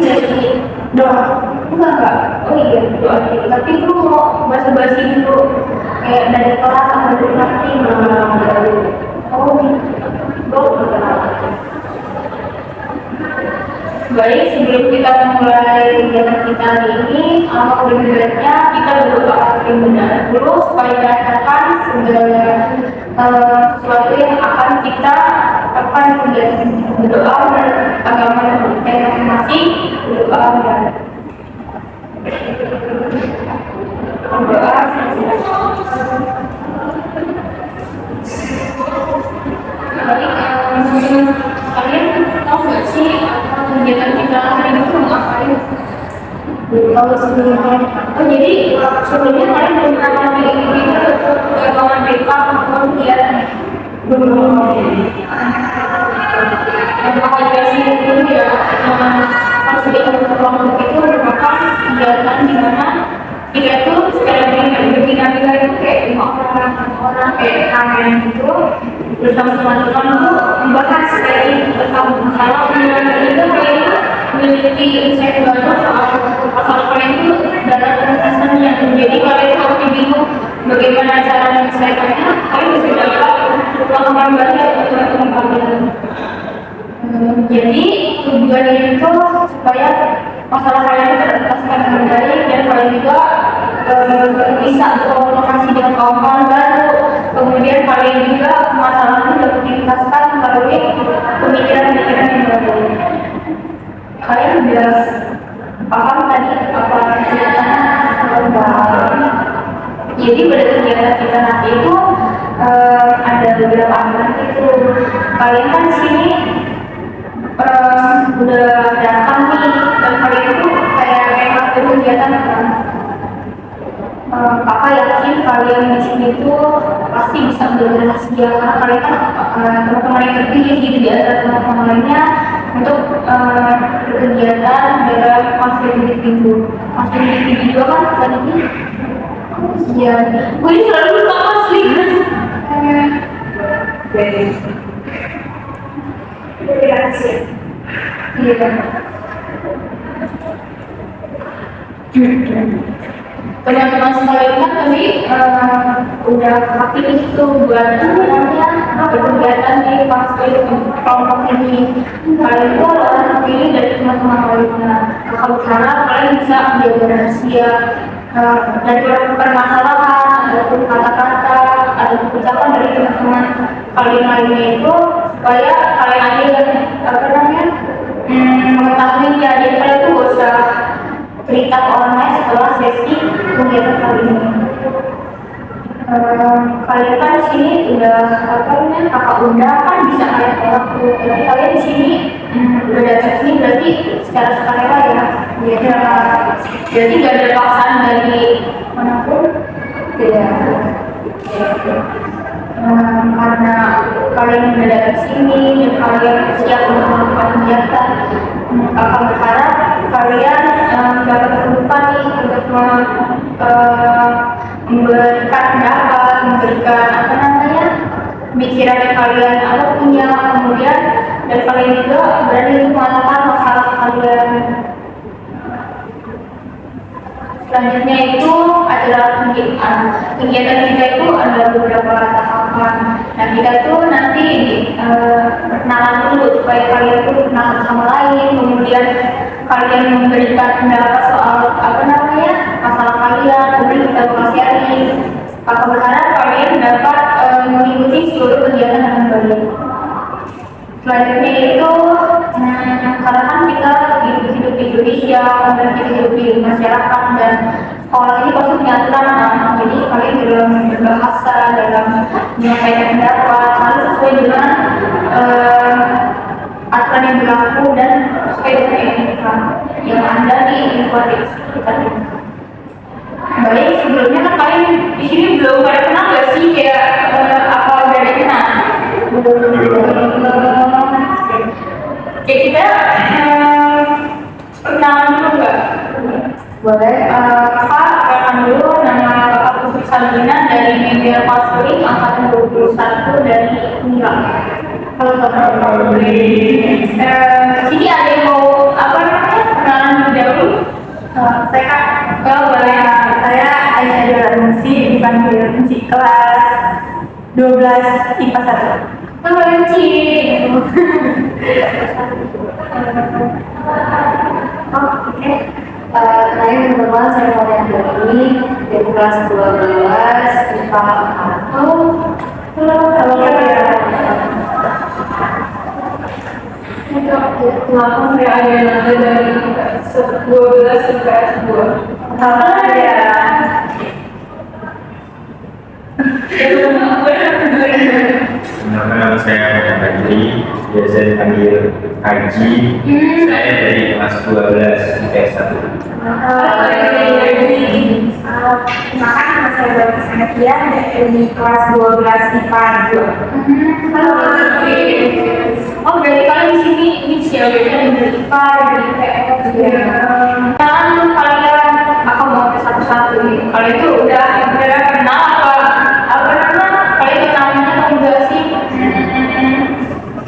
dari doa enggak oh iya doa gitu tapi gue mau basa-basi dulu kayak dari kelas sama dari praktik oh gitu gue baik sebelum kita mulai kegiatan kita hari ini lebih baiknya kita berdoa yang benar dulu supaya dikatakan segala sesuatu yang akan kita akan berdoa dan agama dan masing-masing berdoa dan berdoa baik kalian tahu nggak sih kegiatan kita hari ini tuh ngapain? Kalau sebelumnya, oh jadi sebelumnya kalian belum pernah mengikuti keagamaan BK atau kegiatan belum? Yang validasi dulu ya, pas kegiatan kelompok itu merupakan kegiatan di mana kita tuh secara berdinamika itu kayak 5 orang kayak kalian gitu bersama teman-teman tuh membahas dari tentang masalah itu kalian memiliki insight baru soal masalah kalian itu dalam pembahasannya jadi kalian kalau bingung bagaimana cara menyelesaikannya kalian bisa dapat pengalaman baru dari teman-teman kalian jadi tujuan itu supaya masalah kalian itu teratasi dengan baik dan kalian juga bisa berkomunikasi dengan kawan-kawan baru kemudian kalian juga masalahnya dapat dituntaskan melalui pemikiran-pemikiran yang baru kalian udah paham tadi apa ceritanya jadi pada kegiatan kita nanti itu ada beberapa aturan itu kalian kan sini udah datang nih dan kalian itu kayak kegiatan kakak yakin kalian di sini tuh pasti bisa belajar rahasia karena kalian kan teman-teman yang terpilih gitu di antara teman-teman lainnya untuk berkegiatan dalam konseling minggu juga kan tadi ya gue ini selalu lupa asli rahasia iya kan teman-teman sekalian kan tadi udah aktif itu buat namanya berkegiatan di kelompok ini kalian itu orang terpilih dari teman-teman lainnya kakak berharap kalian bisa menjaga rahasia dari permasalahan ataupun kata-kata atau ucapan dari teman-teman kalian lainnya itu supaya kalian ada yang mengetahui ya jadi kalian tuh gak usah cerita ke orang lain setelah sesi kegiatan kali ini. Kalian kan di sini udah kakak undang kan bisa kalian waktu. Jadi kalian di sini udah datang sini berarti secara sukarela ya. Jadi nggak ada paksaan dari manapun. Ya. Karena kalian udah datang sini dan kalian siap untuk melakukan kegiatan, kakak berharap kalian dapat terbuka nih untuk memberikan pendapat, memberikan pikiran yang kalian punya, kemudian dan kalian juga berani untuk mengatakan masalah kalian. Selanjutnya itu adalah kegiatan kita itu ada beberapa tahapan. Nah kita tuh nanti perkenalan dulu supaya kalian tuh kenal sama lain, kemudian kalian memberikan pendapat soal masalah kalian, kemudian kita sharing. Aku berharap kalian dapat mengikuti seluruh kegiatan dengan baik. Selanjutnya itu karena kan kita hidup di Indonesia dan kita hidup di masyarakat dan sekolah ini pasti punya aturan jadi kalian dalam berbahasa dalam menyampaikan pendapat harus sesuai dengan aturan yang berlaku dan sesuai dengan etika yang ada di informasi kita ini. Baik sebelumnya kan kalian di sini belum pada kenal nggak sih kayak apa udah ada kenal? Oke kita perkenalan dulu nggak? Boleh. Kakak perkenalan dulu nama kakak Putri Salina dari Media Counseling angkatan 21 dari Mira. Halo kakak. Sini ada yang mau kenalan Saya Kak. Oh, boleh. Saya Aisyah Jolansi, dipanggil Enci, kelas 12 IPA 1. Halo Enci. Oke. Kenalin teman-teman, saya Mariam Dani dari kelas 12 IPA 4. Halo Kak. Kenapa saya ada dari 12 IPS 2? Apa ya? Nama saya Haji, biasa dipanggil Haji. Saya dari kelas 12 IPS 1. Makan nama saya Bagus Anakia dari kelas 12 IPA 2. Halo. Oh, berarti kalian di sini ini siapa dari IPA, dari IPS ya? Jangan kalian aku mau ke satu-satu nih. Kalau itu udah kenal apa nama? Kalian kenal namanya atau enggak sih?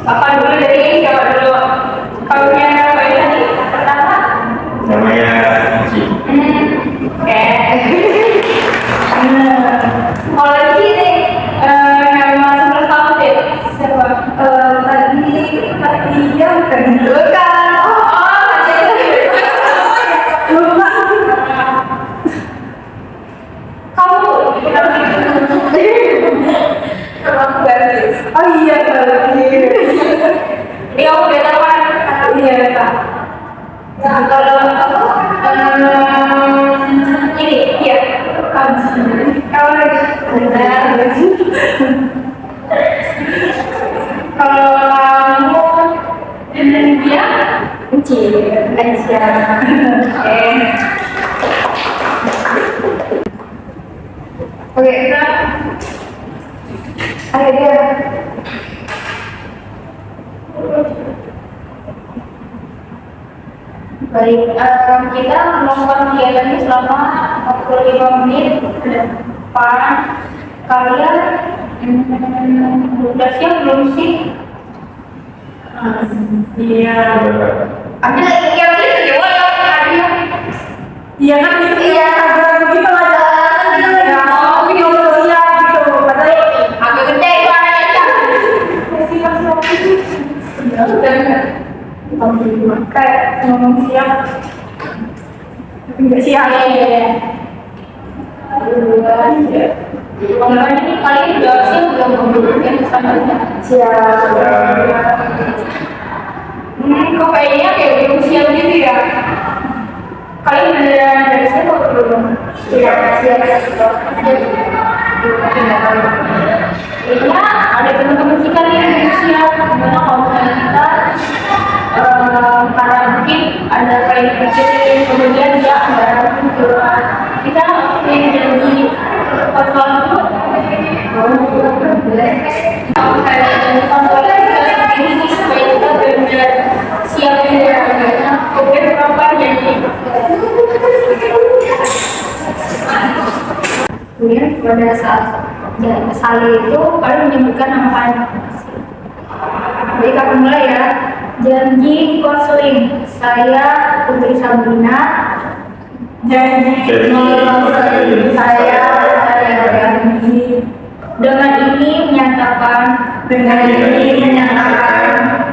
Apa dulu dari siapa dulu? Kalau yang tadi pertama? Namanya Haji. Oke. Kalau ini nama sebelah kamu deh. Siapa? Tadi dia bukan dulu kan? Lupa. Kamu aku bagus. Oh iya bagus. Dia udah tahu kan? Iya Kak. Nah, kalau ini ya kalau kamu dia Enci Aisyah. Oke, ayo dia. Baik, kita melakukan kegiatan ini selama 45 menit ke depan. Kalian udah siap belum sih? Iya. Ada yang ini jawab tadi. Iya kan? Iya. Begitu aja. Ya mau belum siap gitu. Padahal agak gede itu anaknya. Kayak ngomong siap nggak siap ya. Gimana ini kalian udah siap belum memberikan standarnya? Siap. Kok kayaknya kayak belum siap gitu ya? Kalian beneran dari siap atau belum? Siap. Iya, ada teman-teman kita nih yang belum siap. Gimana kalau kita karena mungkin ada kayak dipikirin, kemudian dia ada kita yang jadi konsulan itu boleh kayak jadi konsulan kita seperti ini supaya kita benar-benar siap ya. Oke, berapa jadi kemudian pada saat salih itu kalian menyebutkan nama kalian. Jadi kita mulai ya. Janji konseling, saya Putri Sabrina. Janji konseling, saya Ariani. Dengan ini menyatakan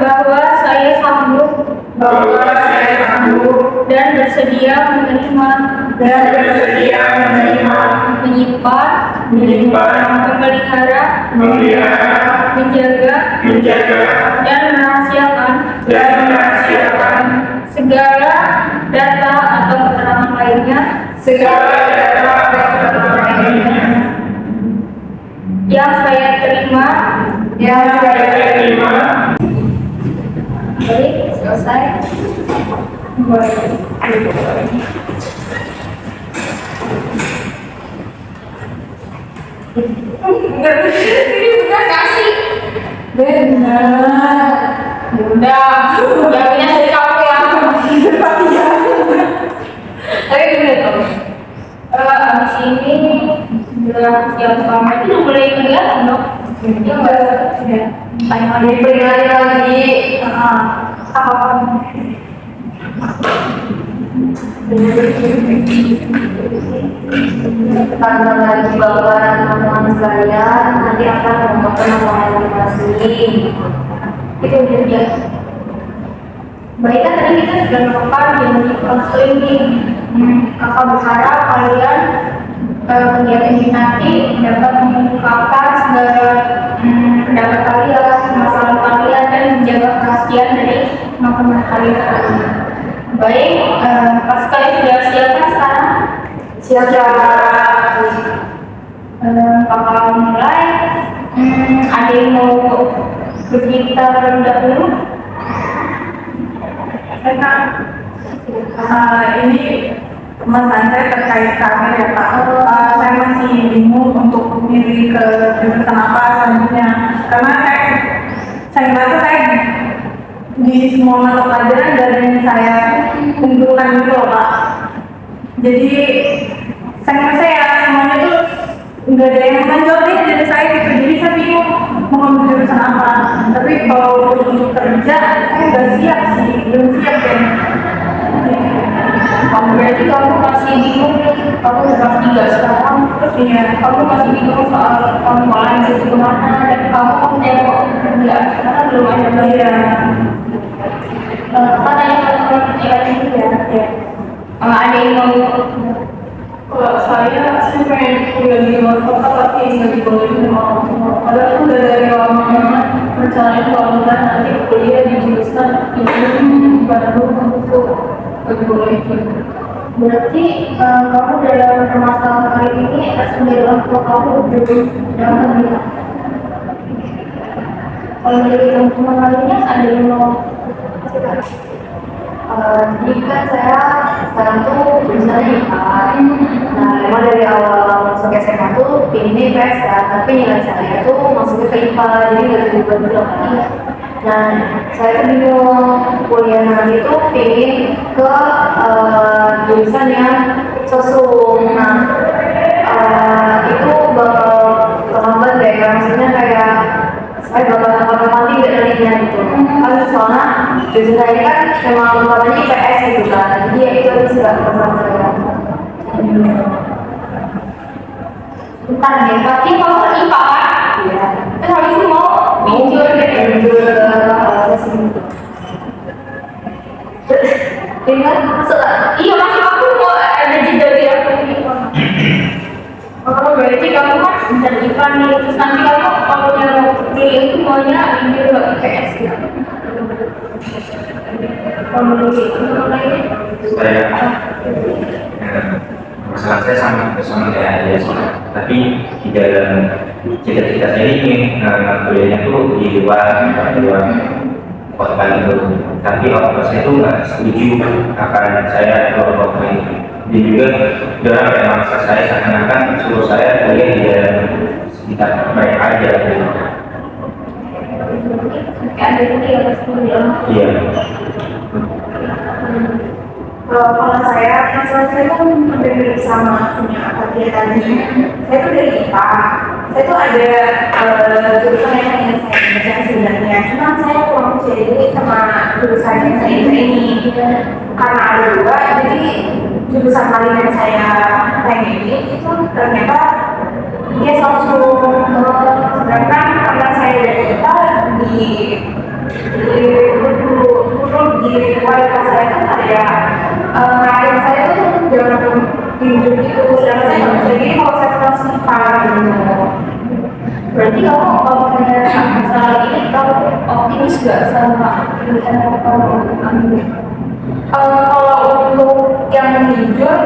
bahwa saya sanggup dan bersedia menerima menyimpan, memelihara, menjaga, dan merahasiakan segala data atau keterangan lainnya yang saya terima. Baik, selesai. Ini bukan kasih. Benar. Udah dari kamu ya. Tapi gini tuh. Abis ini udah siap pamer itu mulai kelihatan dong. Dia nggak tanya lagi. Karena lagi bakalan teman-teman sekalian nanti akan mengungkapkan masalah masing-masing. Itu dia. Baik kan tadi kita sudah melakukan di konseling nih. Kakak berharap kalian kegiatan ini nanti dapat mengungkapkan segala pendapat kalian, masalah kalian dan menjaga kerahasiaan dari teman-teman kalian. Baik, pas kalian sudah siap kan sekarang? Siap. Kakak mulai. Ada yang mau bercerita terlebih dahulu? Ini pembahasan saya terkait karir ya Pak. Saya masih bingung untuk memilih ke jurusan apa selanjutnya karena saya merasa saya di semua mata pelajaran dari yang saya kumpulkan gitu loh Pak. Jadi saya merasa ya semuanya tuh nggak ada yang menonjol deh dari saya gitu. Jadi saya bingung mau ngambil jurusan apa. Tapi kalau untuk kerja saya nggak siap sih, belum siap ya. Berarti kamu masih bingung nih, kamu udah kelas 3 sekarang, terus ya kamu masih bingung soal kamu mau lanjut ke mana dan kamu mau kerjaan karena belum ada bayaran. Katanya kalau kerjaan itu ya, ada yang mau. Kalau saya pengen kuliah di luar kota tapi nggak dibolehin sama orang tua. Padahal udah dari lama rencananya kalau nanti kuliah di jurusan ini baru itu nggak dibolehin. Berarti kamu dalam permasalahan kali ini menjadi orang tua kamu belum dalam negeri. Kalau dari teman-teman lainnya ada yang mau Jadi kan saya sekarang tuh jurusannya IPA. Nah, memang dari awal masuk SMA tuh pilihnya IPS kan, tapi nilai saya tuh masuknya ke IPA, jadi nggak berubah gitu kan. Nah, saya tuh bingung kuliah nanti tuh pilih ke jurusan yang sosum. Nah, itu bakal terlambat deh, maksudnya kayak saya bakal mati nggak nantinya gitu. Kan soalnya jurusan saya kan memang utamanya IPS gitu kan, jadi ya itu harus nggak pernah saya. bentar deh, berarti kamu ke IPA kan? Iya. Terus habis itu mau minjur gitu. Jujur sesi itu. Dengan masuk Iya masih aku mau ada jeda di aku ini. Oh berarti kamu kan dari IPA nih, terus nanti kamu kalau yang mau kuliah itu maunya minjur ke IPS gitu. Kalau menurut teman lainnya? Saya masalah saya sama kayak dia soalnya, tapi di dalam cita-cita saya ini kuliahnya tuh di luar kota itu, tapi orang tua saya tuh nggak setuju akan saya keluar kota ini. Dia juga orang kayak maksa saya seakan-akan suruh saya kuliah di dalam sekitar mereka aja gitu. Kayak ada juga yang harus kuliah. Iya. Kalau saya, masalah saya kan hampir sama punya dia tadi. Saya tuh dari IPA. Saya tuh ada jurusan yang ingin saya baca sebenarnya. Cuma saya kurang percaya sama jurusan yang saya ini. Karena ada dua, jadi jurusan lain yang saya pengenin itu ternyata dia sosum. Sedangkan karena saya dari IPA di kualitas saya tuh kayak karir saya tuh jangan tinggi gitu, sedangkan saya nggak bisa gini kalau saya kelas IPA gitu. Berarti kamu kalau punya masalah ini kamu optimis gak sama pilihan yang kamu ambil? Kalau untuk yang jujur,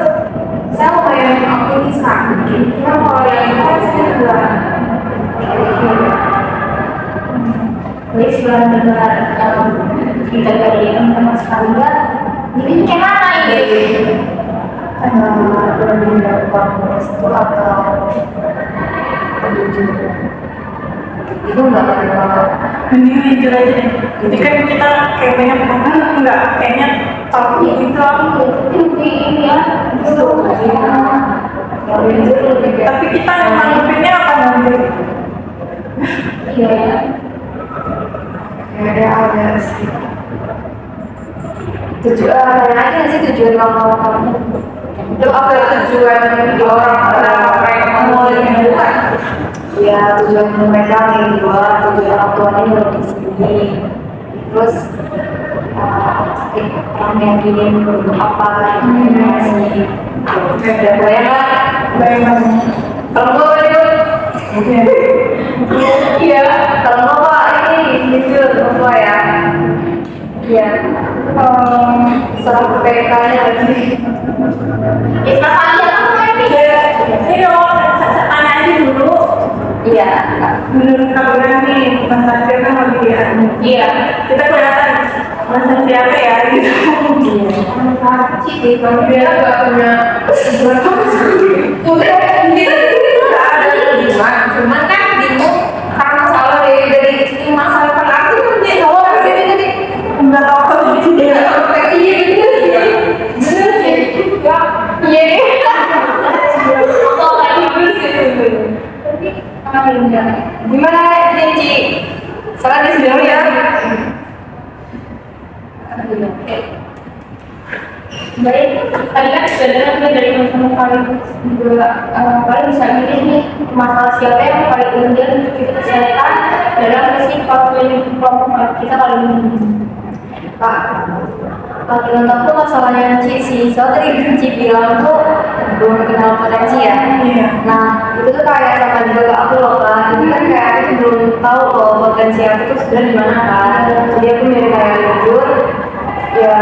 saya lumayan optimis kan. Cuma kalau yang itu saya juga Jadi setelah dengar cerita dari teman-teman sekalian, jadi kayak mana ini? lebih dari komunitas itu atau jujur itu nggak ada. mending jujur aja deh. Jadi kan kita kayak banyak enggak kayaknya tapi itu Ini ya, itu Kalau jujur lebih kayak tapi kita nganggepinnya apa nanti? iya ya. ada sih. Itu Tujuan tanya aja nggak sih tujuan kamu kamu? Itu apa tujuan di orang kayak kamu yang bukan? Ya tujuan mereka yang dua, tujuan orang tuanya yang di sini. Terus orang yang ingin untuk apa? Sih. Udah bayang lah, bayang banget. kalau gue itu, iya. Kalau gue Pak, ini jujur gue ya. Iya. Soal PPK-nya lagi. Kita kalian apa ini? Ini dong, tanya aja dulu. Iya. Menurut kalian nih, Mas Satria kan lagi ya. Iya. Kita kelihatan Mas Satria apa ya gitu. Cik, kalau dia nggak punya udah dia nggak ada tujuan, cuman kan bingung karena masalah dari masalah berarti kan dia tahu pasti dia jadi Nggak tahu apa gitu dia. iya bener sih ya iya oh kayak gitu sih tapi enggak Gimana Cici? Salah di sini ya. baik tadi kan sebenarnya kita dari teman-teman kalian juga kalian bisa milih nih masalah siapa yang paling urgent untuk kita selesaikan dalam sesi konseling kelompok kita kali ini. Pak, lagi nonton tuh masalahnya Ci sih. Soalnya tadi Ci bilang tuh belum kenal potensi ya. Iya. Nah, itu tuh kayak sama juga ke aku loh kan. Jadi kan kayak aku tuh belum tahu kalau potensi aku tuh sebenarnya di mana kan. Jadi aku milih kayak jujur. Ya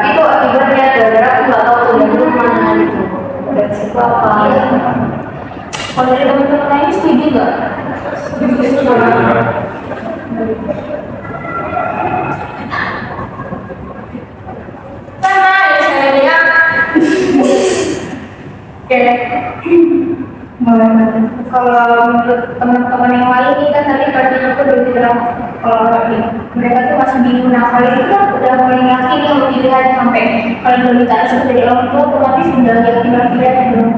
itu akibatnya gara-gara aku nggak tahu tuh itu mana gitu. Dan situ apa? Kalau dari teman-teman lain setuju nggak? Sama ya saya lihat. Oke. Boleh banget. Kalau menurut teman-teman yang lain nih kan tadi pastinya tuh udah bilang kalau mereka tuh masih bingung. Nah kalian itu kan udah mulai yakin yang pilihan sampai kalian udah minta restu dari orang tua otomatis udah yakin pilihan belum.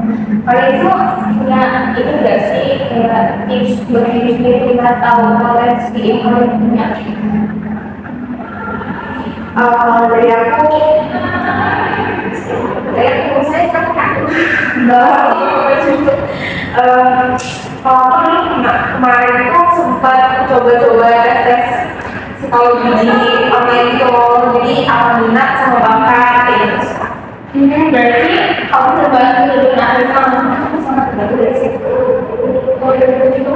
Kalian itu punya itu enggak sih kayak tips buat diri sendiri kita tahu potensi yang kalian punya? Dari aku saya sangat kalau aku nih kemarin itu sempat coba-coba tes psikologi Amerika, jadi aku minat sama bakat kayak gitu. Berarti kamu terbantu dengan artikel sangat terbantu dari situ. Kalau dari itu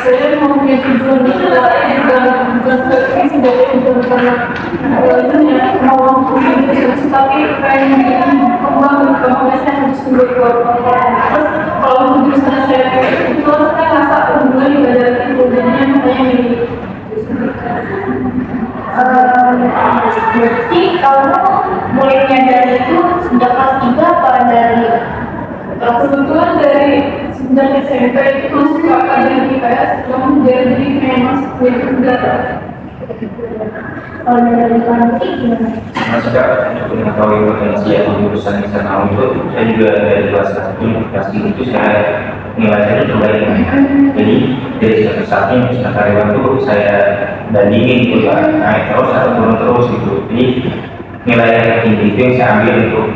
saya mau punya tujuan itu bukan seperti sudah tujuan karena itu ya mau punya tapi pengen kembang saya harus menjadi terus kalau jurusan saya itu saya rasa hubungan belajar itu jadinya saya milih berarti kamu mulai menyadari itu sejak kelas 3 apa dari Kebetulan dari sejak SMP itu masuk ke akademi IPS, cuma jadi kayak masuk kuliah juga. kalau dari nanti gimana? Mas juga untuk mengetahui potensi atau jurusan yang saya mau itu, saya juga dari kelas 1 kelas 3 itu saya nilainya terbaik. Jadi dari semester 1 sampai semester karyawan itu saya bandingin gitu kan, naik terus atau turun terus gitu. Jadi nilai yang tinggi itu yang saya ambil untuk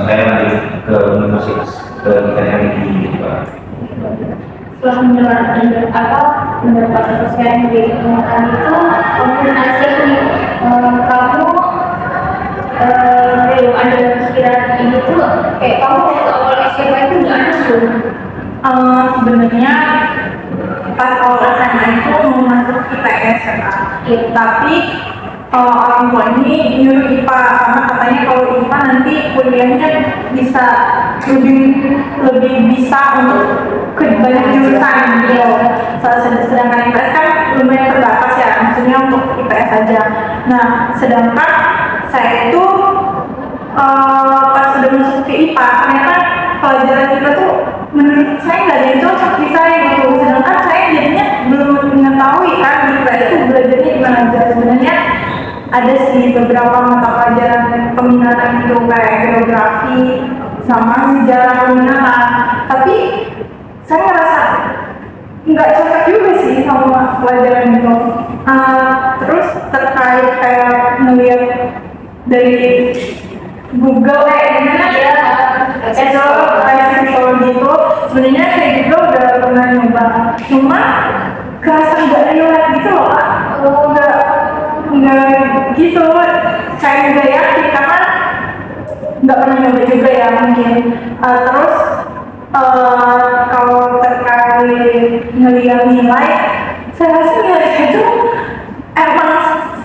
saya lanjut ke universitas ke tingkat yang tinggi gitu kan. Setelah menjelaskan apa pendapat saya dari teman itu komunikasi nih kamu ada pikiran ini tuh kayak kamu waktu awal SMA itu nggak ada tuh Sebenarnya pas awal SMA itu mau masuk IPS kan, tapi orang tua ini nyuruh IPA karena katanya kalau IPA nanti kuliahnya bisa lebih bisa untuk ke banyak jurusan gitu. Sedangkan IPS kan lumayan terbatas ya, maksudnya untuk IPS saja. Nah, sedangkan saya itu pas sudah masuk ke IPA ternyata pelajaran IPA tuh menurut saya nggak ada yang cocok di saya gitu. Sedangkan saya jadinya belum mengetahui kan di IPS itu belajarnya gimana aja. Sebenarnya ada sih beberapa mata pelajaran peminatan itu kayak geografi sama sejarah peminatan, tapi saya ngerasa nggak cocok juga sih sama pelajaran itu. Terus terkait kayak melihat dari Google gimana ya, itu kayak psikologi itu sebenarnya saya juga udah pernah nyoba, cuma kerasa nggak relate gitu loh Kak. Nggak gitu, saya nggak yakin karena nggak pernah nyoba juga ya mungkin. Terus kalau terkait ngeliat nilai, saya rasa nilai itu emang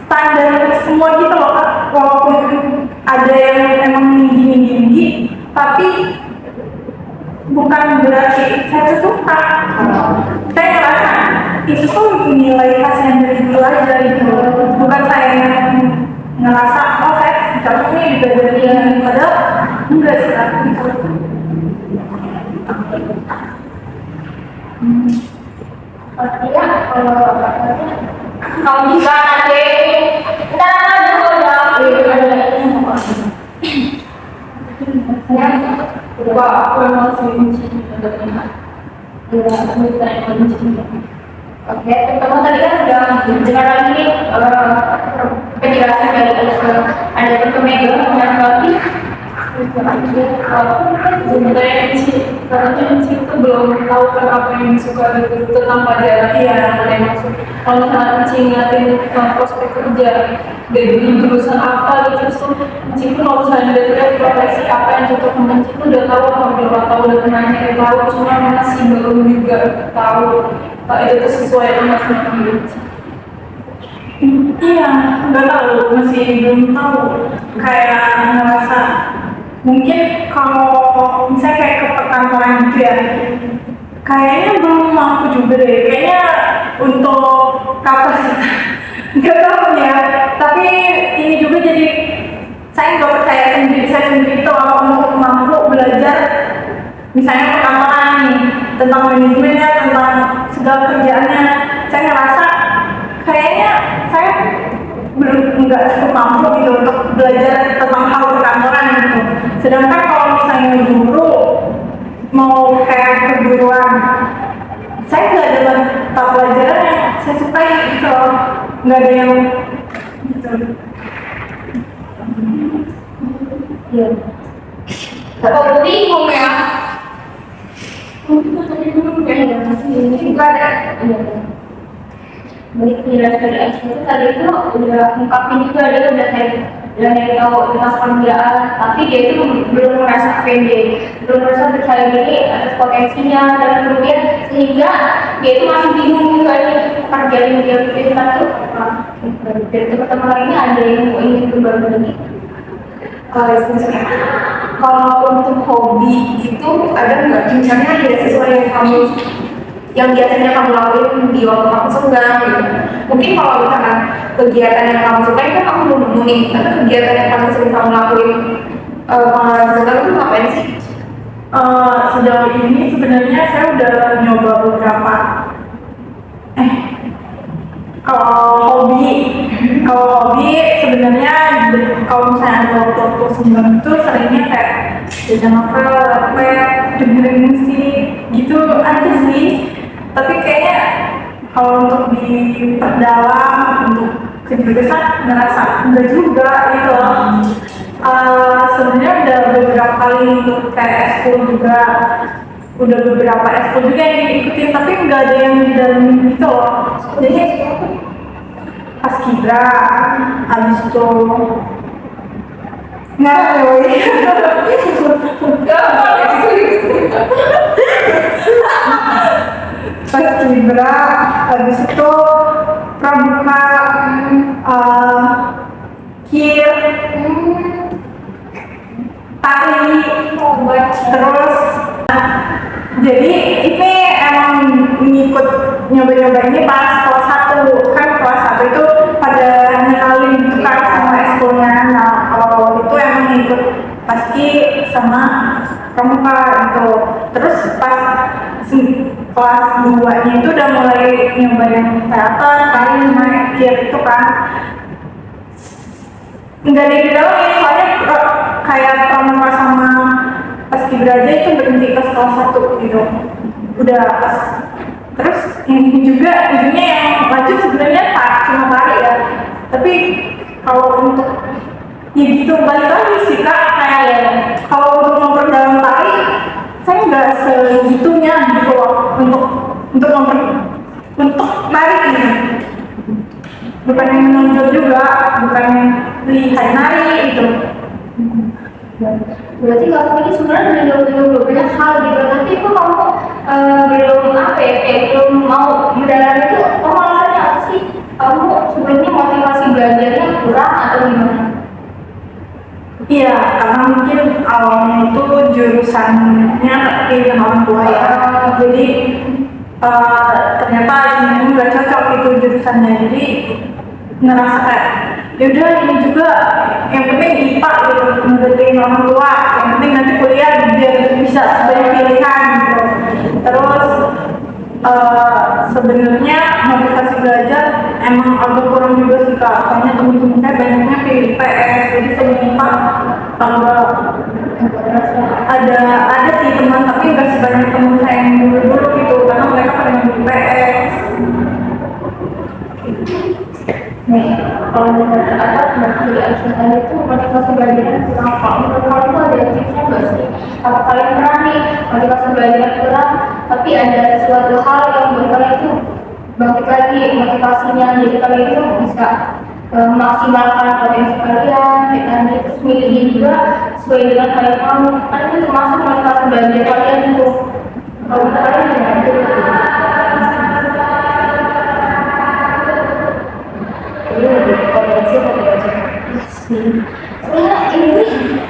standar semua gitu loh Kak. Walaupun ada yang emang tinggi, tapi bukan berarti saya suka. Saya ngerasa itu tuh nilai kasihan dari belajar gitu, bukan saya yang ngerasa oh saya cocok nih belajar ini, padahal enggak sih Kak, gitu. Iya, kalau bisa nanti ntar dulu ya. Aku masih Oke, teman tadi kan udah dengar lagi penjelasan dari ada pemegang yang lagi. Sebenarnya katanya itu belum tahu kan apa yang disuka gitu tentang pelajaran yang mana yang maksud. Kalau misalnya ngatin prospek kerja dari jurusan apa gitu, terus tuh pun kalau misalnya dia lihat profesi apa yang cocok sama itu udah tahu apa belum tahu, udah pernah nyari tahu, cuma masih belum juga tahu itu tuh sesuai dengan sendiri. Iya, nggak tahu, masih belum tahu. Kayak ngerasa mungkin kalau misalnya kayak ke perkantoran gitu ya, kayaknya belum mampu juga deh. Kayaknya untuk kapasitas nggak tahu ya. Tapi ini juga jadi saya nggak percaya sendiri saya sendiri itu kalau untuk mampu belajar misalnya perkantoran nih tentang manajemennya, tentang segala kerjaannya. Saya ngerasa kayaknya saya belum nggak cukup mampu gitu untuk belajar tentang hal perkantoran gitu. Sedangkan kalau misalnya guru mau kayak keguruan, saya nggak ada mata pelajaran yang saya sukai gitu, nggak ada yang gitu. Iya. Kalau bingung ya. Juga ada. Baik, penjelasan dari Aisyah itu tadi itu udah ungkapin juga, dia udah tahu tentang kerjaan, tapi dia itu belum merasa pede, belum merasa percaya diri atas potensinya, dan kemudian sehingga dia itu masih bingung juga nih pekerjaan yang dia pilihkan itu apa. Dari teman-teman lainnya ada yang mau ingin berbagi lagi? Kalau untuk hobi itu ada nggak misalnya ya sesuai yang biasanya kamu lakuin di waktu kamu senggang gitu. Mungkin kalau misalkan kegiatan yang kamu suka itu kamu belum nemu nih, tapi kegiatan yang paling sering kamu lakuin kalau senggang itu ngapain sih? Sejauh ini sebenarnya saya udah nyoba beberapa. Kalau hobi sebenarnya kalau misalnya ada waktu senggang itu seringnya kayak baca novel, dengerin musik gitu aja sih. Tapi kayaknya kalau untuk diperdalam untuk ke jurusan ngerasa enggak juga gitu loh. Sebenarnya udah beberapa kali untuk kayak ekskul juga, udah beberapa ekskul juga yang diikutin, tapi nggak ada yang di dalam gitu loh. Jadi paskibra, abis itu paskibra, abis itu pramuka, kir, tari, terus jadi ini emang ngikut nyoba-nyoba ini pas kelas 1 kan. Kelas 1 itu pada ngenalin gitu kan sama ekskulnya. Nah kalau itu emang ngikut paski sama pramuka gitu. Terus pas kelas 2 nya itu udah mulai nyoba yang teater, tari sama kir itu kan. Nggak didalami soalnya kayak pramuka sama paskibra aja itu berhenti pas kelas 1 gitu, udah pas. Terus ini juga ujungnya yang lanjut sebenarnya cuma tari ya, tapi kalau untuk ya gitu, balik lagi sih kak, kayak kalau untuk memperdalam tari saya nggak segitunya gitu loh, untuk untuk nari ini bukan yang menonjol juga, bukan lihat nari itu. Berarti kamu ini sebenarnya belum banyak hal gitu, tapi kok kamu belum apa ya, kayak belum mau mendalami itu, kamu alasannya apa sih? Kamu sebelumnya motivasi belajarnya kurang atau gimana? Iya, karena mungkin awalnya itu jurusannya pilihan orang tua ya, jadi ternyata sebenarnya nggak cocok itu jurusannya, jadi ngerasa kayak yaudah ini juga yang penting IPA gitu, menurut orang tua, yang penting nanti kuliah biar bisa banyak pilihan gitu. Terus sebenarnya motivasi belajar emang agak kurang juga sih kak, soalnya temen-temen saya banyaknya pilih IPS, jadi saya IPA ada sih teman, tapi nggak sebanyak teman saya yang dulu gitu, karena mereka pada ngambil IPS. Nih, kalau menurut dari Aisyah itu motivasi belajarnya kurang apa? Menurut kamu ada tipsnya nggak sih? Apa kalian pernah nih motivasi belajar kurang, tapi ada sesuatu hal yang buat kalian itu bangkit lagi motivasinya, jadi kalian itu bisa memaksimalkan potensi kalian, kayak tadi terus milih juga sesuai dengan kalian mau. Kan itu termasuk motivasi belajar kalian itu. Kalau menurut kalian gimana? Ini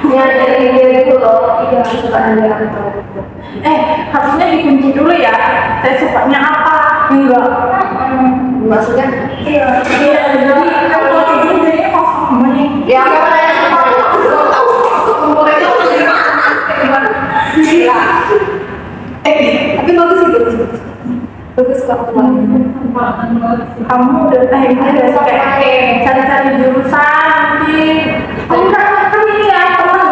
nyari dia itu loh, iya suka ada Harusnya dikunci dulu ya, saya sukanya apa, enggak. maksudnya Iya, jadi kan kalau kayak gini jadinya kosong sama nih. ya aku nanya sama kumpul itu gimana? Iya. Tapi bagus sih bagus kok Kamu udah kayak cari-cari jurusan mungkin. Enggak, kan ini ya teman.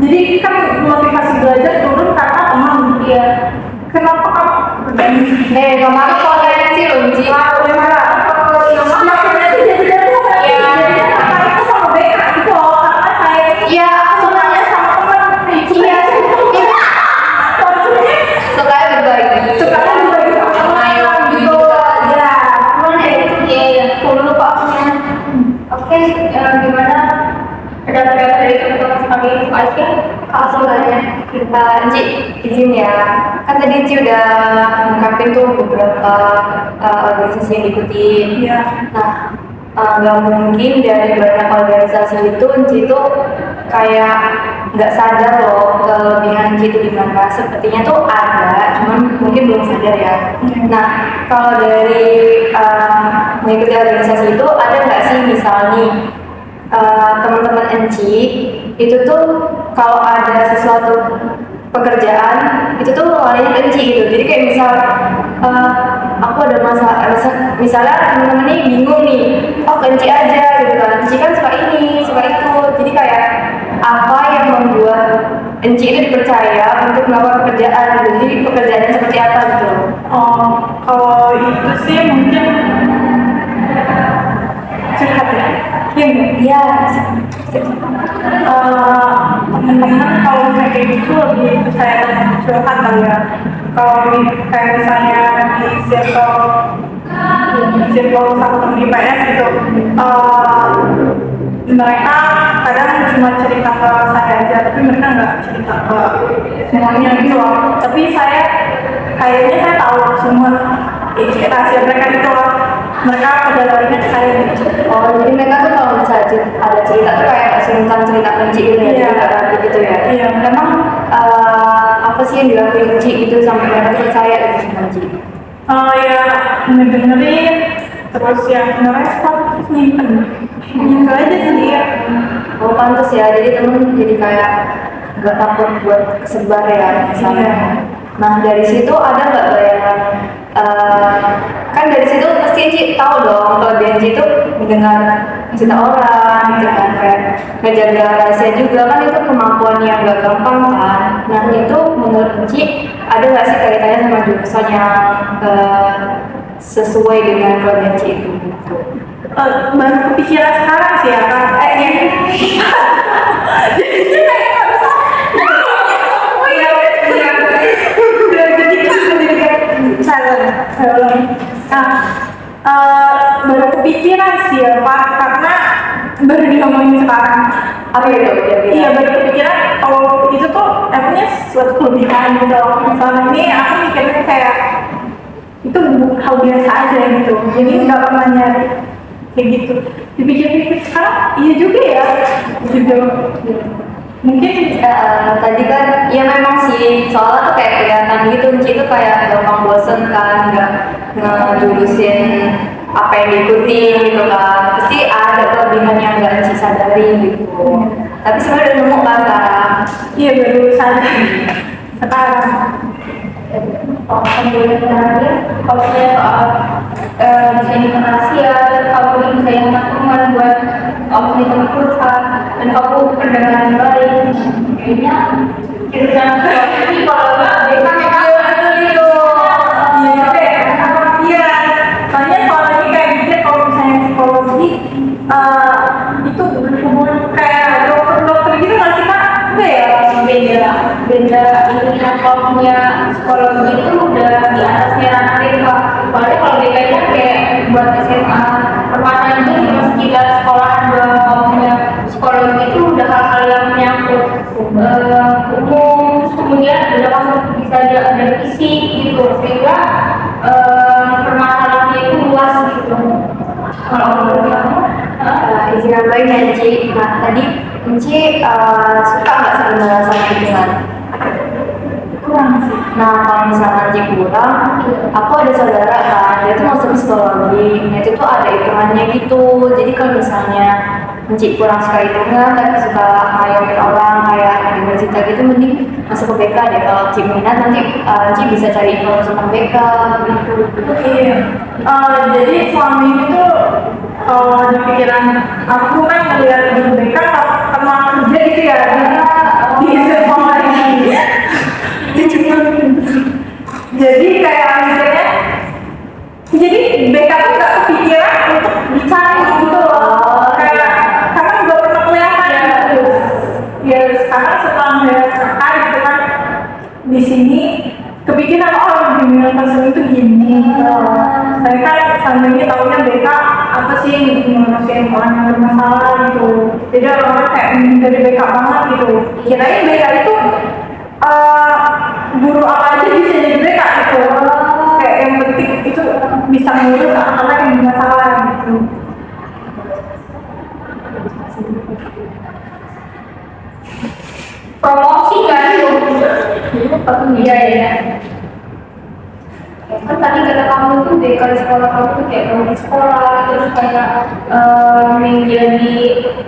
Jadi kan motivasi belajar turun karena teman. iya. Kenapa kamu? Kemarin potensi loh Ji. Gimana? Maksudnya sih jadi tertarik sama BK gitu loh, karena saya ini Iya, senangnya sama teman. iya. Maksudnya Sukanya berbagi. sukanya berbagi sama teman gitu. Ya. Mana ya? Iya. Aku lupa punya. Oke, gimana? Ada berapa dari teman-teman kami Aisyah? Langsung aja kita Ci, izin ya. Kan tadi Ci udah ngungkapin tuh beberapa organisasi yang diikutin. Iya. Nah, nggak mungkin dari banyak organisasi itu Ci itu kayak nggak sadar loh kelebihan Ci itu di mana. Sepertinya tuh ada, cuman mungkin belum sadar ya. Nah, kalau dari mengikuti organisasi itu ada nggak sih misalnya teman-teman Enci itu tuh kalau ada sesuatu pekerjaan itu tuh larinya ke Enci gitu, jadi kayak misal aku ada masalah, misalnya teman-teman ini bingung nih, oh ke Enci aja gitu kan, Enci kan suka ini suka itu, jadi kayak apa yang membuat Enci itu dipercaya untuk melakukan pekerjaan gitu, jadi pekerjaannya seperti apa gitu. Kalau itu sih mungkin curhat ya. Iya. Teman-teman kalau misalnya kayak gitu lebih percaya curhat kali ya. Kalau kayak misalnya di circle sama teman IPS gitu, mereka kadang cuma cerita ke saya aja, tapi mereka nggak cerita ke semuanya gitu loh. Tapi kayaknya saya tahu semua rahasia mereka gitu loh. Mereka pada larinya ke saya gitu. Oh, jadi mereka tuh kalau misalnya ada cerita tuh kayak sungkan cerita kunci gitu ya, Iya. jadi nggak ragu gitu ya. Iya. Memang apa sih yang dilakuin kunci gitu sampai mereka percaya gitu sama kunci? Ya ngedengerin, terus yang ngerespon, terus nyimpen. Gitu aja sih ya. Oh pantas ya, jadi temen jadi kayak nggak takut buat kesebar ya misalnya. Iya. Nah dari situ ada nggak bayangan? Kan dari situ pasti Ci tahu dong kalau Benji itu mendengar cerita orang gitu kan, kayak ngejaga rahasia juga kan, itu kemampuan yang gak gampang kan. Nah itu menurut Ci ada nggak sih kaitannya sama jurusan yang sesuai dengan Benji itu gitu? baru kepikiran sekarang sih ya Kak. Ya. Jadi kayak harus udah jadi kayak salah. Baru kepikiran sih ya Pak, karena baru diomongin sekarang. Apa ya dok? Iya baru kepikiran kalau itu tuh emangnya suatu kelebihan gitu. Selama ini aku mikirnya kayak itu hal biasa aja gitu. Jadi nggak pernah nyari kayak gitu. Dipikir-pikir sekarang iya juga ya gitu. Mungkin Tadi kan ya memang sih soalnya tuh kayak kelihatan gitu Ci itu kayak gampang bosen kan nggak ngejurusin apa yang diikuti gitu kan pasti ada kelebihan yang nggak Ci sadari gitu tapi sebenarnya udah nemu kan sekarang. iya baru sadar sekarang. Kalau saya soal desain rahasia, kamu bisa yang teman buat komunikasi perusahaan dan kamu pendengaran yang baik, kayaknya jurusan ini kalau nggak mereka Iya juga ya. Iya. Soalnya soal ini kayak gitu kalau misalnya psikologi itu berhubungan kayak dokter gitu nggak sih Kak? Enggak ya? beda ini kalau punya psikologi itu udah di atasnya ranah BK. Soalnya kalau BK nya kayak buat SMA permasalahan itu di sekitar sekolahan doang. Kalau punya psikologi itu udah hal-hal yang menyangkut umum, kemudian udah masuk bisa ada fisik gitu sehingga permasalahannya itu luas gitu. Kalau menurut kamu Izin nambahin ya Ci. Nah tadi Ci suka nggak sebenarnya sama hitungan? Kurang sih. Nah kalau misalnya Ci kurang, aku ada saudara kan, dia tuh masuk psikologi, nah itu tuh ada hitungannya gitu. Jadi kalau misalnya Ci kurang suka hitungan, tapi suka ngayomin orang kayak di cerita gitu, mending masuk ke BK deh. Kalau Ci minat nanti Ci bisa cari info tentang BK gitu. Iya. Jadi selama ini tuh kalau di pikiran aku kan ngeliat di BK sama kerja gitu ya di sekolah ini. Jadi kayak mikirnya, jadi BK tuh nggak kepikiran untuk dicari gitu loh. Kayak karena nggak pernah kelihatan gitu. Ya sekarang setelah melihat kakak gitu kan di sini kepikiran dunia person itu gini. Saya kan selama ini tahunya BK apa sih ngurus-ngurusin orang yang bermasalah gitu. Jadi orang-orang kayak dari BK banget gitu. Kirain BK itu guru apa aja bisa jadi BK gitu. Kayak yang penting itu bisa ngurus anak-anak yang bermasalah gitu. promosi kan iya kan tadi kata kamu tuh deh kalau sekolah kamu tuh kayak kamu di sekolah terus kayak menjadi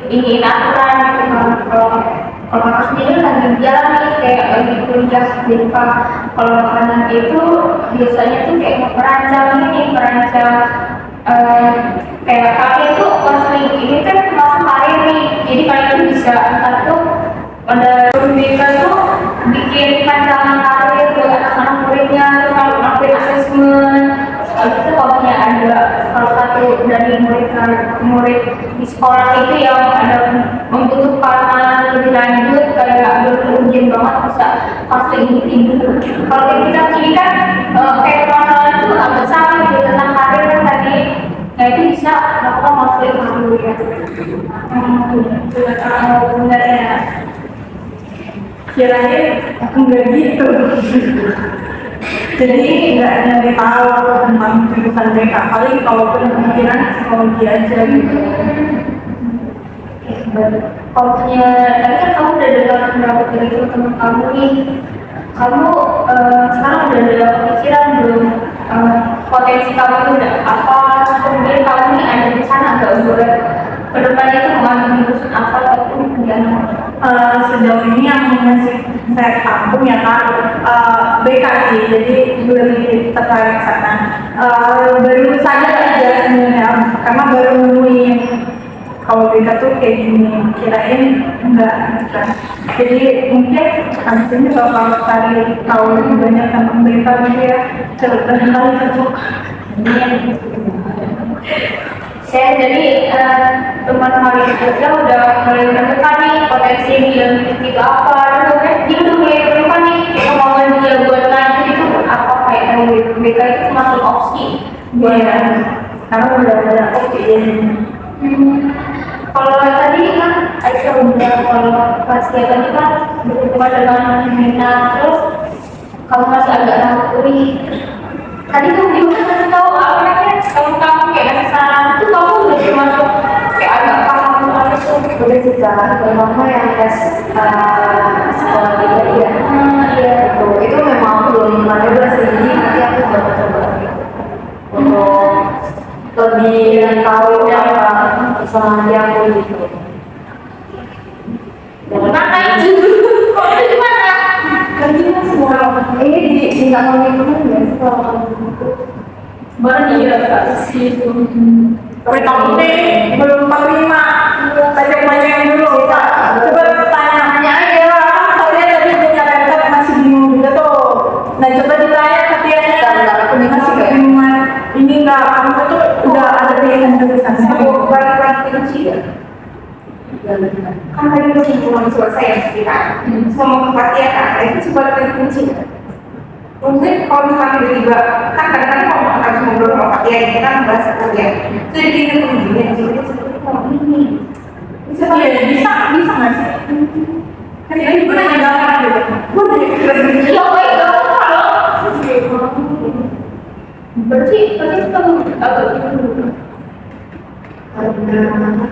ini aturan gitu kan kalau aku sendiri lagi jalan nih kayak lagi kuliah jadi kalau makanan itu biasanya tuh kayak merancang kayak kalian tuh konseling ini kan termasuk karir nih jadi kalian tuh bisa entar tuh pada BK tuh bikin rancangan karir buat anak-anak muridnya terus kalau ngelakuin asesmen terus itu kalau punya ada salah satu dari murid di sekolah itu yang ada membutuhkan lebih lanjut kayak berkerugian banget bisa fase individu kalau kayak kita kini kan kayak permasalahan itu agak sama gitu tentang karir kan tadi nah itu bisa melakukan konseling dulu ya benar ya Kirain aku nggak gitu. Jadi nggak nyari tahu tentang jurusan BK. Paling kalau pikiran psikologi aja gitu. Kalau punya, tadi kan kamu udah dengar pendapat dari teman kamu nih. Kamu sekarang udah ada pikiran belum potensi kamu itu udah apa? Kemudian kamu nih ada di sana agak buat kedepannya itu mengambil jurusan apa ataupun kemudian Sejauh ini yang masih saya tampung ya Kak BK sih, jadi belum tertarik ke sana. Baru sadar aja sebenarnya karena baru nemuin kalau BK tuh kayak gini, kirain enggak gitu kan. Jadi mungkin habis ini bakal cari tahu lebih banyak tentang BK gitu ya. Coba kali cocok. saya dari teman kami kerja udah mulai menemukan nih potensi dia itu apa gitu kan, dia udah mulai menemukan nih kayak kemauan dia buat ngaji itu apa, kayak BK itu termasuk opsi buat Karena udah oke jadi. Kalau tadi kan Aisyah udah, kalau pas kayak tadi kan berhubungan dengan minat, terus kalau masih agak ragu nih, tadi kamu juga kasih tahu apa namanya, kamu kayak kasih saran itu kamu udah termasuk kayak agak paham soal itu. Udah sih Kak, terutama yang tes sekolah kita dia. Iya. Itu memang aku belum pernah coba sih, jadi nanti aku bakal coba untuk lebih tahu apa personality aku gitu. Mana itu? Kok itu di mana? Kan kita semua di nggak mau ngikutin ya sih kalau kamu gitu. Mana dia kasih itu. Gue tahu deh, belum 45. Tanya dulu, Kak. Coba tanya aja. Soalnya tadi punya laptop masih bingung juga tuh. Nah, coba ditanya ke dia Aku masih kebingungan. Ini enggak, kamu tuh udah ada pilihan jurusan. Aku balik kunci ya. Kan tadi udah hubungan selesai ya kita. Semua kepatian kan, itu sebagai kunci. Mungkin kalau misalnya tiba-tiba kan kadang-kadang kalau harus ngobrol sama Pak Kiai kita kan bahas kuliah, jadi kita begini, jadi seperti kalau ini bisa Nggak sih? Kan ini gue nanya gampang gitu. gue dari kira ya baik dong kalau berarti kamu agak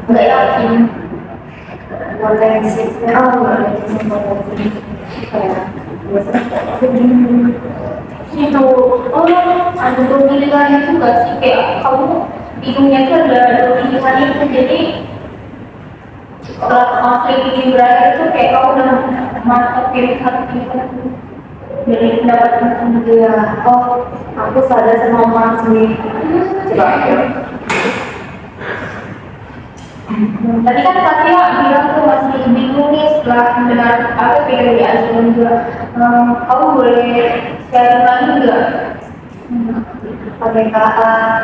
nggak yakin Potensi, itu. Oh ada pemilihan itu nggak sih, kayak kamu bingungnya tuh ada pemilihan itu, jadi setelah konflik ini berakhir itu kayak kamu udah mantap pilihan dari pendapat kamu. dia, oh aku sadar sama orang sendiri. Coba. Tadi kan Fatia bilang tuh masih bingung nih setelah mendengar apa pikiran di Azman juga. Kamu boleh share lagi nggak? Oke Kak,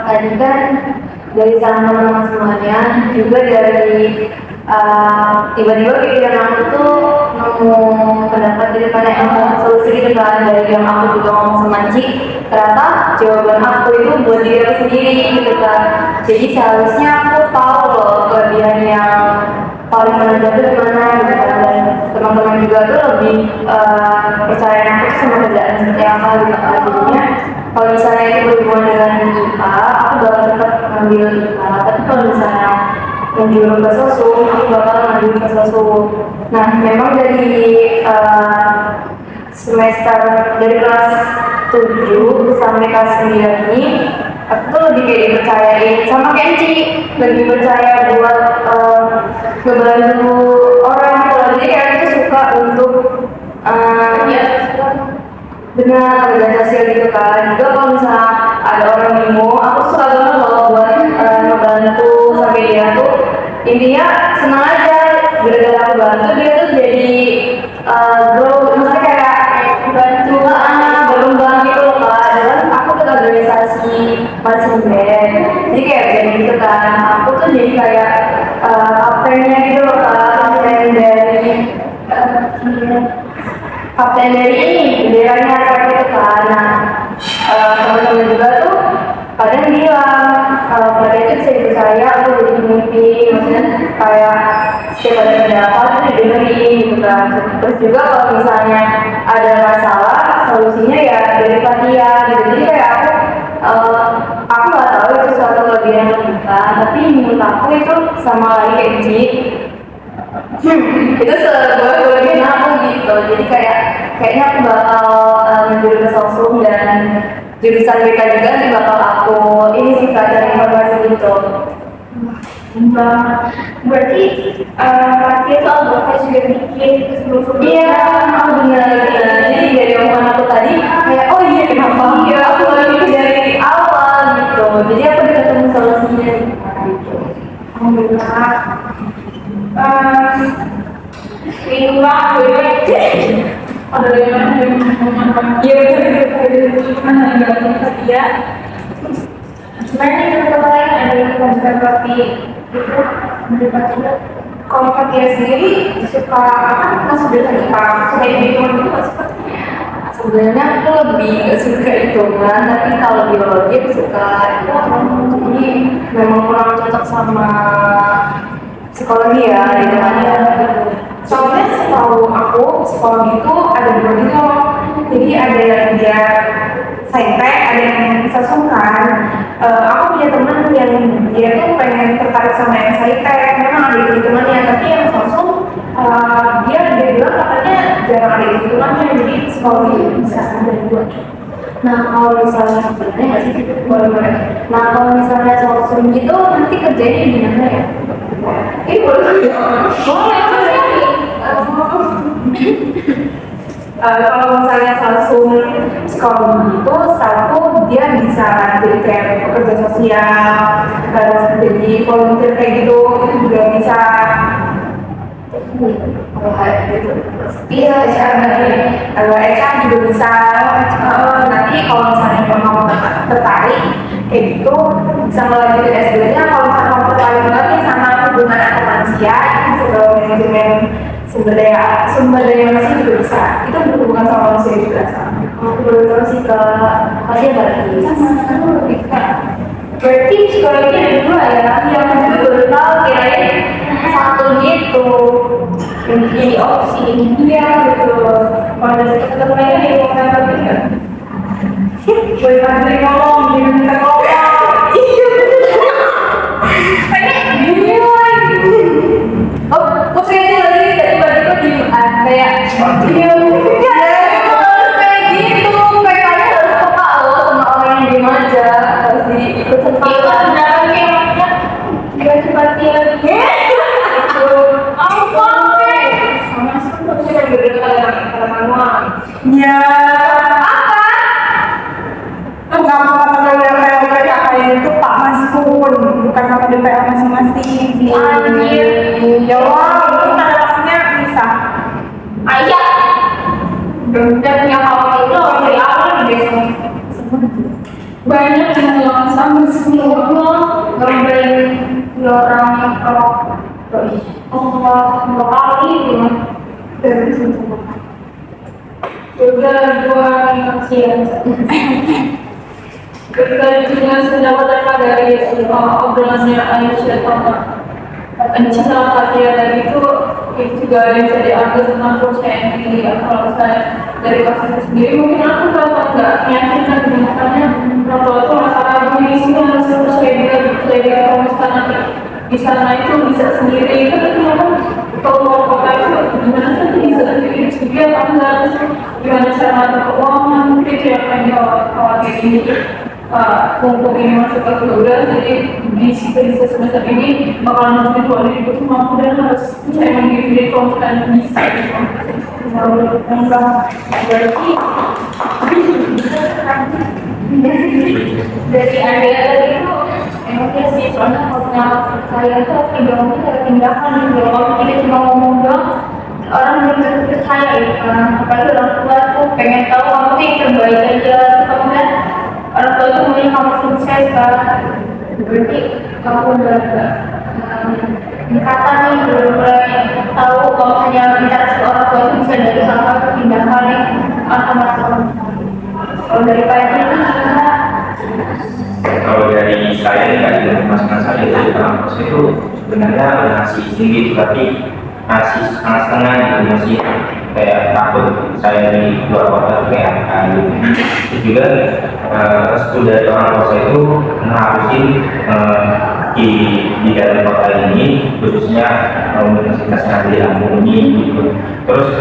tadi kan dari saran teman-teman semuanya, juga dari tiba-tiba pikiran aku tuh nemu pendapat jadi kayak solusi gitu kan, dari yang aku juga ngomong sama Ci, ternyata jawaban aku itu buat diri aku sendiri gitu kan. Jadi seharusnya aku tahu loh kelebihan yang paling menonjol itu gimana gitu kan, dan teman-teman juga tuh lebih percaya aku tuh sama kerjaan seperti apa gitu kan. Jadinya kalau misalnya itu berhubungan dengan IPA, aku bakal tetap ngambil IPA, tapi kalau misalnya menjurus ke sosum, aku bakal ngambil ke sosum. Nah, memang dari semester dari kelas 7 sampai kelas 9 ini, aku tuh lebih kayak dipercayain sama Kenci, lebih percaya buat ngebantu orang gitu loh. Jadi kayak aku tuh suka untuk benar belajar sosial gitu kan. Juga kalau misalnya ada orang bingung, aku suka banget loh buat ngebantu sampai dia tuh intinya senang aja. Gara-gara aku bantu dia tuh jadi grow, maksudnya kayak bantu berkembang gitu loh Kak. Dan aku tuh organisasi marching band, jadi kayak jadi gitu kan. Aku tuh jadi kayak kaptennya gitu loh Kak, kapten dari ini, benderanya kayak gitu kan. Nah, teman-teman juga tuh kadang bilang, mereka itu bisa dipercaya aku jadi pemimpin, maksudnya kayak setiap ada pendapat itu didengerin gitu kan. Terus juga kalau misalnya ada masalah, solusinya ya dari Fatia gitu. Jadi kayak aku nggak tahu itu suatu kelebihan atau bukan, tapi menurut aku itu sama lagi kayak Ci. Itu sebuah kelebihan aku gitu. Jadi kayaknya aku bakal menjadi ke sosum, dan jurusan BK juga nanti bakal aku ini sih Kak, cari informasi gitu. Berarti Fatia itu advokasi sudah bikin sebelum Iya, benar. Jadi dari omongan aku tadi kayak oh iya kenapa aku lagi dari awal gitu. Jadi aku udah ketemu solusinya gitu. alhamdulillah. Inilah gue Ada dari mana? Iya betul. Mana yang Fatia? sebenarnya teman-teman lain ada yang lanjutan tapi itu mendapat juga. Kalau Fatia sendiri suka apa? Masuk dari IPA, suka hitungan itu nggak suka? Sebenarnya aku lebih nggak suka hitungan, tapi kalau biologi aku suka. Jadi memang kurang cocok sama psikologi ya, hitungannya. Soalnya setahu aku psikologi itu ada dua gitu loh. Jadi ada yang dia saintek, ada yang sasungkan. Aku punya teman yang dia tuh pengen tertarik sama yang saintek, memang ada hitungannya, tapi yang sasung dia bilang katanya jarang ada hitungannya, jadi psikologi itu bisa ada dua. Nah kalau misalnya sebenarnya nggak sih boleh. Nah kalau misalnya sourcing gitu nanti kerjanya gimana ya? Ini boleh. Kalau misalnya langsung psikologi itu, setahu dia bisa jadi kayak pekerja sosial, terus jadi volunteer kayak gitu, itu juga bisa. Iya, HR juga bisa. Nanti kalau misalnya kamu tertarik kayak gitu, bisa melanjutkan S2-nya. Kalau misalnya kamu tertarik banget sama hubungan antar manusia, itu bisa ke manajemen sumber daya manusia juga bisa. Itu berhubungan sama manusia juga sama. Aku baru tahu sih ke Asia berarti. Berarti psikologi ada dua ya? Yang aku baru tahu kirain satu gitu. Yang jadi opsi. Iya betul. Kalau dari teman-teman lainnya yang mau nambah kan? Boleh bantu ngomong, jangan minta ngomong. Oh, kok kayaknya lagi tiba-tiba diem kayak diem. Kayak gitu, kayak kalian harus peka loh sama orang yang diem aja, harus diikut serta. Itu sebenarnya kayak makanya gak cepat dia. Sama sih yang berbeda dengan manual. Ya. Enggak mau kata PLP kakaknya itu Pak Maskun, bukan kata DPL masing-masing. Anjir. Ya wah, itu tanda langsungnya bisa. Ayah. Dan yang awal itu dari awal di desa. Banyak yang ngelawan sama semua. Ngambilin orang yang kalau dua kali gitu. Dari situ. Juga dua kasihan. Kita juga sudah dari obrolannya Aisyah sama Anci sama Fatia tadi itu juga ada yang bisa diambil tentang prosedur. Kalau saya dari kasus itu sendiri mungkin aku kalau nggak meyakinkan makanya orang tua itu masalah begini sih harus prosedur kalau misalnya nanti di sana itu bisa sendiri itu ternyata kalau mau kota itu gimana sih bisa sendiri sendiri apa enggak gimana cara ngatur keuangan mungkin itu yang akan dikhawatir ini. Untuk ini masuk ke kuliah, jadi di sisa semester ini bakalan mungkin kalau diri itu mampu dan harus bisa emang diri konten bisa Berarti dari area tadi itu emang ya sih, soalnya kalau kalian tuh mungkin ada tindakan gitu. Kalau kita cuma ngomong doang, orang belum tentu percaya gitu kan. Apalagi orang tua tuh pengen tahu kamu tuh yang terbaik aja, kamu kan orang tua tuh maunya kamu sukses kan. Berarti kamu udah ikatan nih, udah mulai tahu kalau hanya interaksi orang tua itu bisa dari hal-hal tindakan yang akan. Kalau dari Pak ini gimana? Kalau dari saya dari mas-mas saya dari kampus itu sebenarnya masih tinggi, tapi masih setengah gitu, masih kayak takut saya di luar kota kayak apa gitu. Itu juga restu dari orang tua saya itu mengharusin di dalam kota ini khususnya Universitas Negeri Lampung ini gitu. Terus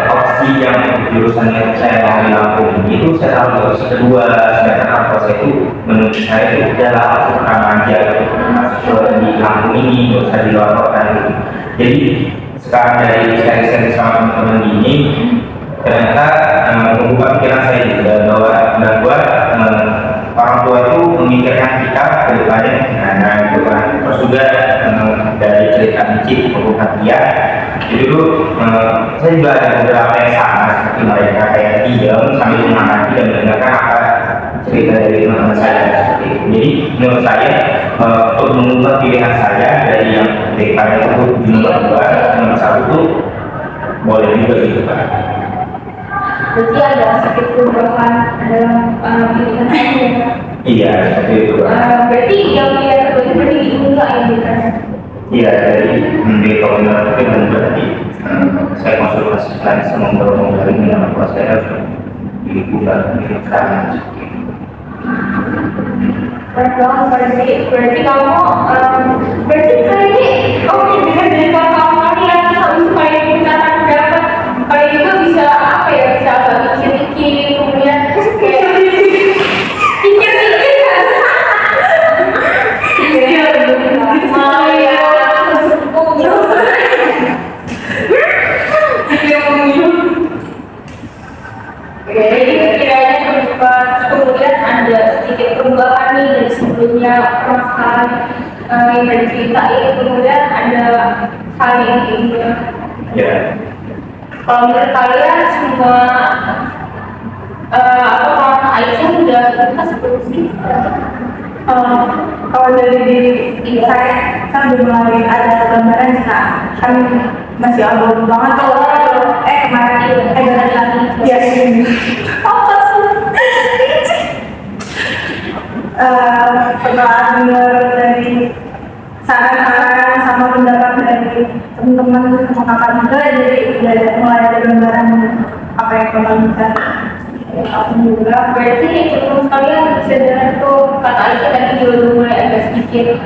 opsi yang jurusan yang saya mau di Lampung ini itu saya tahu opsi kedua, sedangkan orang tua saya itu menurut saya itu adalah opsi pertama aja gitu. Masuk di Lampung ini nggak usah di luar kota gitu. Jadi sekarang dari sharing sama teman-teman ini ternyata membuka pikiran saya juga bahwa orang tua itu memikirkan kita ke depannya gimana gitu kan. Terus juga dari cerita Cik membuka dia itu saya juga ada beberapa yang sama seperti mereka kayak diam sambil mengamati dan mendengarkan apa cerita dari teman-teman saya seperti itu. Jadi menurut saya untuk mengubah pilihan saya dari yang daripada itu di nomor 1 itu boleh juga gitu kan. Berarti ada sedikit perubahan dalam pilihan saya. Iya seperti itu. Berarti yang pilihan kedua itu berarti juga yang dikasih. Iya dari kalau menurut itu berarti saya konsultasikan sama beberapa dari yang saya dibuat kan. Berarti kamu berarti kayaknya kamu juga dari kawan yang selalu supaya kita dapat kayak itu bisa apa ya, bisa agak mikir-mikir kemudian kayak pikir-pikir kan jadi kiranya berubah, kemudian ada sedikit perubahan nih dari sebelumnya permasalahan yang dari ceritain, kemudian ada hal yang diubah. Ya. Kalau menurut kalian semua apa Aisyah udah kita sebelum sih? Kalau dari diri saya udah mulai ada gambaran sih Kak. Kan masih awal banget tuh. Kemarin ya ini. Apa sih? Setelah dengar dari saran-saran sama pendapat dari teman-teman sama kakak juga, jadi udah mulai ada gambaran apa yang bakal bisa. Alhamdulillah, berarti menurut kalian bisa dengar tuh kata Aisyah tadi juga udah mulai agak sedikit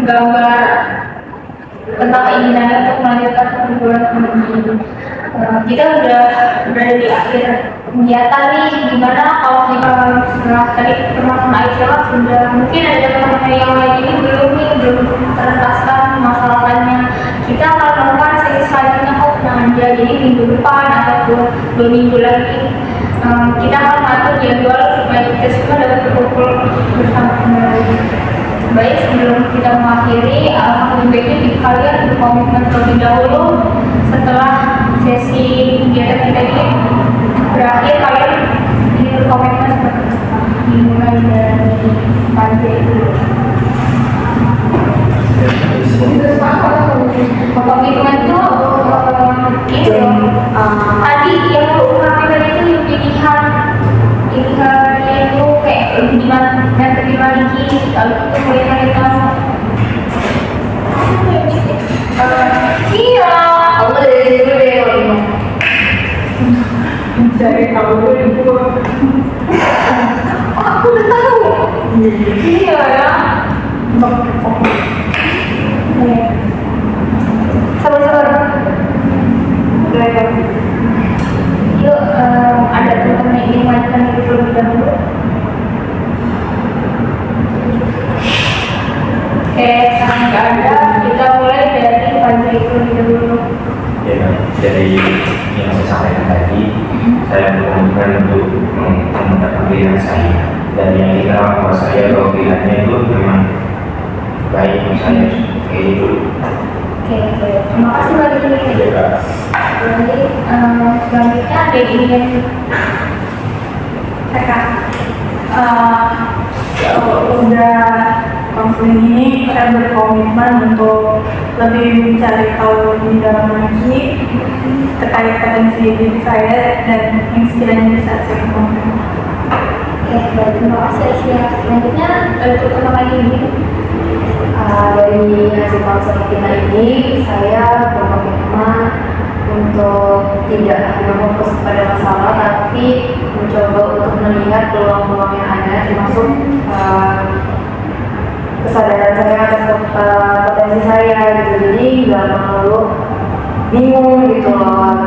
gambar tentang keinginannya untuk melanjutkan perguruan tinggi. Kita udah berada di akhir kegiatan nih, gimana kalau kita setelah tadi permasalahan Aisyah sudah mungkin ada teman-teman yang lain ini belum terentaskan masalahnya. Kita akan melakukan sesi selanjutnya kok aja, jadi minggu depan atau 2 minggu lagi kita akan mengatur jadwal supaya kita semua dapat berkumpul bersama kembali. Baik, sebelum kita mengakhiri, lebih baiknya kalian berkomitmen terlebih dahulu. Setelah sesi kegiatan kita ini berakhir, kalian ini berkomitmen seperti apa? Dimulai dari pagi dulu. Komitmen itu tadi yang kami tadi itu yang pilihannya itu kayak gimana yang terima lagi lalu itu mulai dari kamu. Iya, kamu dari dulu deh kalau Dari kamu dulu. aku udah tahu. Iya ya. Sabar-sabar. Yuk, ada teman-teman yang ingin melanjutkan itu terlebih dahulu. Oke, sekarang nggak ada. Kita mulai dari pagi itu terlebih dahulu. Ya, dari yang saya sampaikan tadi, saya berkomitmen untuk menggunakan pilihan saya. Dan yang kita bahwa saya bahwa pilihannya itu memang baik untuk saya kayak itu. Oke, terima kasih lagi. Jadi selanjutnya ada yang ingin udah konseling ini saya berkomitmen untuk lebih mencari tahu lebih dalam lagi terkait potensi diri saya dan yang sekiranya bisa saya kembangkan. Oke, baik, terima kasih Aisyah. Selanjutnya untuk teman lagi ini. Dari hasil konseling kita ini, saya berkomitmen untuk tidak hanya fokus pada masalah, tapi mencoba untuk melihat peluang-peluang yang ada, termasuk kesadaran saya atau potensi saya gitu. Jadi nggak perlu bingung gitu loh,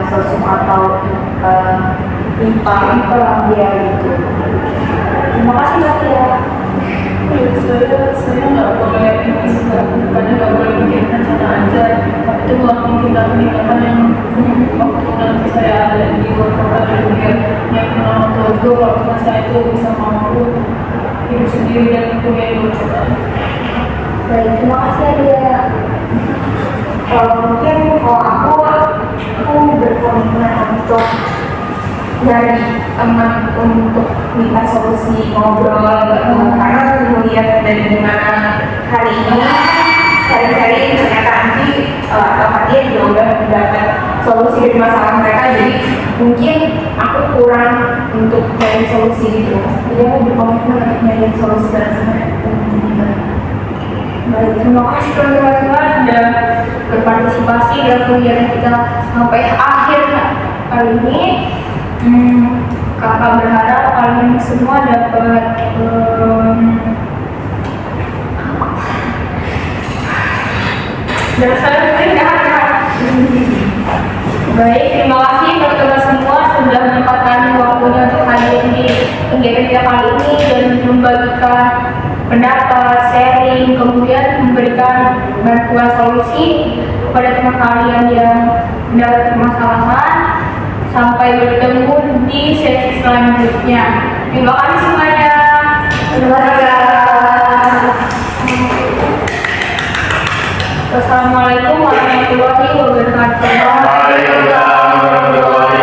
sosum atau IPA ya gitu. Terima kasih Mbak ya. Saya nggak boleh bukannya nggak boleh bikin rencana aja, tapi itu malah memungkinkan peningkatan yang waktu nanti saya ada di luar kota dan kemudian yang orang tua juga kalau saya itu bisa mampu hidup sendiri dan kuliah di luar kota. Baik, terima kasih Adia. Mungkin kalau aku berkomitmen untuk dari teman untuk minta solusi ngobrol karena melihat dari gimana hari ini cari-cari ternyata nanti atau dia juga udah dapat solusi dari masalah mereka, jadi mungkin aku kurang untuk cari solusi gitu, jadi aku berkomitmen untuk nyari solusi bersama. Baik, terima kasih teman-teman sudah berpartisipasi dalam kegiatan kita sampai akhir kali ini. Kakak berharap kalian semua dapat dan saya baik, terima kasih teman-teman semua sudah menyempatkan waktunya untuk hadir di kegiatan kita kali ini dan membagikan pendapat, sharing, kemudian memberikan bantuan solusi kepada teman kalian yang mendapat permasalahan. Sampai bertemu di sesi selanjutnya. Terima kasih semuanya. Terima kasih. Wassalamualaikum warahmatullahi wabarakatuh. Waalaikumsalam.